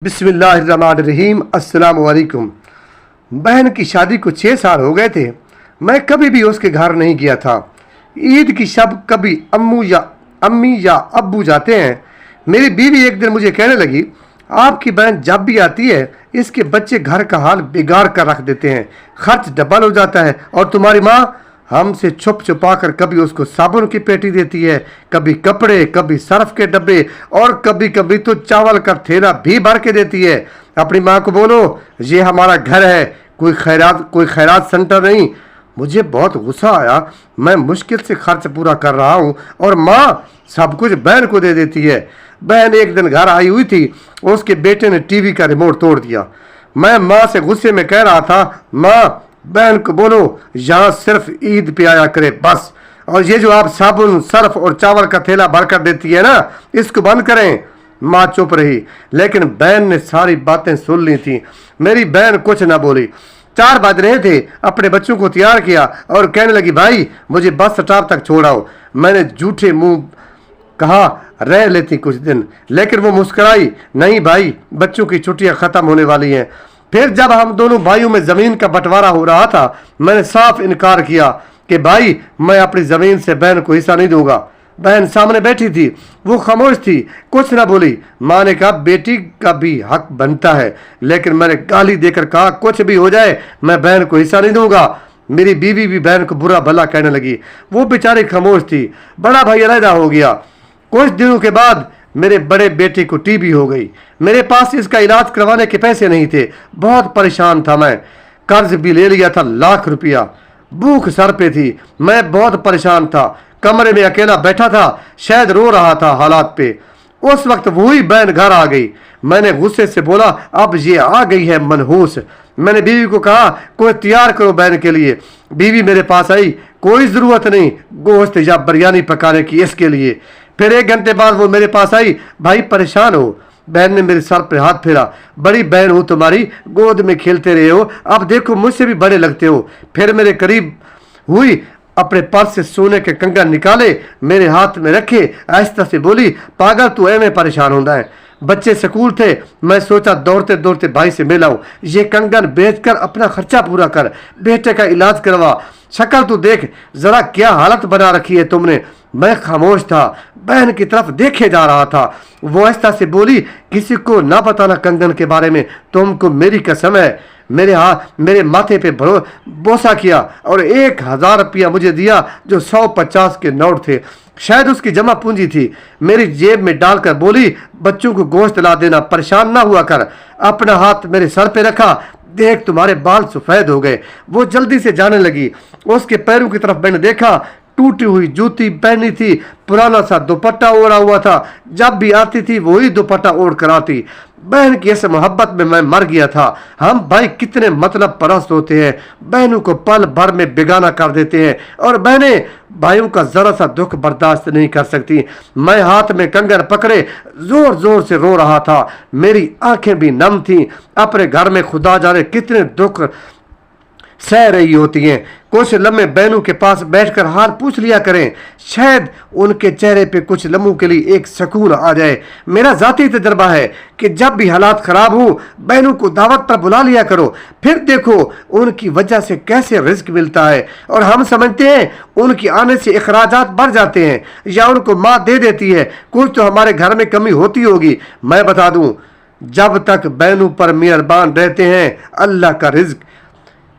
बिस्मिल्लाहिर्रहमानिर्रहीम। अस्सलाम वालेकुम। बहन की शादी को 6 साल हो गए थे। मैं कभी भी उसके घर नहीं गया था। ईद की शब कभी अम्मी या अब्बू जाते हैं। मेरी बीवी एक दिन मुझे कहने लगी, आपकी बहन जब भी आती है इसके बच्चे घर का हाल बिगाड़ कर रख देते हैं, खर्च डबल हो जाता है। और तुम्हारी माँ हमसे छुप छुपा कर कभी उसको साबुन की पेटी देती है, कभी कपड़े, कभी सर्फ के डब्बे और कभी कभी तो चावल का थैला भी भर के देती है। अपनी माँ को बोलो ये हमारा घर है, कोई खैरात सेंटर नहीं। मुझे बहुत गुस्सा आया। मैं मुश्किल से खर्च पूरा कर रहा हूँ और माँ सब कुछ बहन को दे देती है। बहन एक दिन घर आई हुई थी, उसके बेटे ने टीवी का रिमोट तोड़ दिया। मैं माँ से गुस्से में कह रहा था, माँ बहन को बोलो यहाँ सिर्फ ईद पे आया करे बस, और ये जो आप साबुन, सर्फ और चावल का थैला भर कर देती है ना, इसको बंद करें। माँ चुप रही, लेकिन बहन ने सारी बातें सुन ली थी। मेरी बहन कुछ ना बोली। 4 बज रहे थे, अपने बच्चों को तैयार किया और कहने लगी, भाई मुझे बस स्टॉप तक छोड़ाओ। मैंने झूठे मुंह कहा रह लेती कुछ दिन, लेकिन वो मुस्कुराई, नहीं भाई बच्चों की छुट्टियां खत्म होने वाली हैं। फिर जब हम दोनों भाइयों में ज़मीन का बंटवारा हो रहा था, मैंने साफ इनकार किया कि भाई मैं अपनी ज़मीन से बहन को हिस्सा नहीं दूंगा। बहन सामने बैठी थी, वो खामोश थी, कुछ ना बोली। माँ ने कहा, बेटी का भी हक बनता है, लेकिन मैंने गाली देकर कहा, कुछ भी हो जाए मैं बहन को हिस्सा नहीं दूंगा। मेरी बीवी भी बहन को बुरा भला कहने लगी। वो बेचारी खामोश थी। बड़ा भाई अलहदा हो गया। कुछ दिनों के बाद मेरे बड़े बेटे को टीबी हो गई। मेरे पास इसका इलाज करवाने के पैसे नहीं थे। बहुत परेशान था मैं, कर्ज भी ले लिया था लाख रुपया। भूख सर पे थी, मैं बहुत परेशान था। कमरे में अकेला बैठा था, शायद रो रहा था हालात पे। उस वक्त वही बहन घर आ गई। मैंने गुस्से से बोला, अब ये आ गई है मनहूस। मैंने बीवी को कहा, कोई तैयार करो बहन के लिए। बीवी मेरे पास आई, कोई ज़रूरत नहीं गोश्त या बिरयानी पकाने की इसके लिए। फिर 1 घंटे बाद वो मेरे पास आई, भाई परेशान हो। बहन ने मेरे सर पर हाथ फेरा, बड़ी बहन हूँ तुम्हारी, गोद में खेलते रहे हो, अब देखो मुझसे भी बड़े लगते हो। फिर मेरे करीब हुई, अपने पर्स से सोने के कंगन निकाले, मेरे हाथ में रखे, आहिस्ता से बोली, पागल तू एवं परेशान होता है। बच्चे स्कूल थे, मैं सोचा दौड़ते दौड़ते भाई से मिलाऊं, ये कंगन बेचकर अपना खर्चा पूरा कर, बेटे का इलाज करवा। शक्ल तू देख जरा क्या हालत बना रखी है तुमने। मैं खामोश था, बहन की तरफ देखे जा रहा था। वो आहिस्ता से बोली, किसी को ना बताना कंगन के बारे में, तुमको मेरी कसम है। मेरे माथे पे बोसा किया और 1000 रुपया मुझे दिया, जो 150 के नोट थे, शायद उसकी जमा पूंजी थी। मेरी जेब में डालकर बोली, बच्चों को गोश्त ला देना, परेशान ना हुआ कर। अपना हाथ मेरे सर पे रखा, देख तुम्हारे बाल सफेद हो गए। वो जल्दी से जाने लगी। उसके पैरों की तरफ मैंने देखा, टूटी हुई जूती पहनी थी, पुराना सा दुपट्टा ओढ़ा हुआ था। जब भी आती थी वही दुपट्टा ओढ़ कर आती। बहन की ऐसे मोहब्बत में मैं मर गया था। हम भाई कितने मतलब परस्त होते हैं, बहनों को पल भर में बेगाना कर देते हैं, और बहनें भाइयों का जरा सा दुख बर्दाश्त नहीं कर सकती। मैं हाथ में कंगन पकड़े जोर जोर से रो रहा था। मेरी आंखें भी नम थीं। अपने घर में खुदा जाने कितने दुख सह रही होती हैं। कुछ लम्हे बहनों के पास बैठकर हाल पूछ लिया करें, शायद उनके चेहरे पे कुछ लम्हों के लिए एक सुकून आ जाए। मेरा जाती तजर्बा है कि जब भी हालात खराब हो, बहनों को दावत पर बुला लिया करो, फिर देखो उनकी वजह से कैसे रिस्क मिलता है। और हम समझते हैं उनकी आने से अखराजात बढ़ जाते हैं या उनको माँ दे देती है। कुछ तो हमारे घर में कमी होती होगी। मैं बता दूं, जब तक बहनों पर मेहरबान रहते हैं,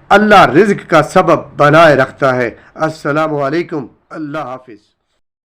अल्लाह रिज्क का सबब बनाए रखता है। अस्सलामु अलैकुम, अल्लाह हाफिज।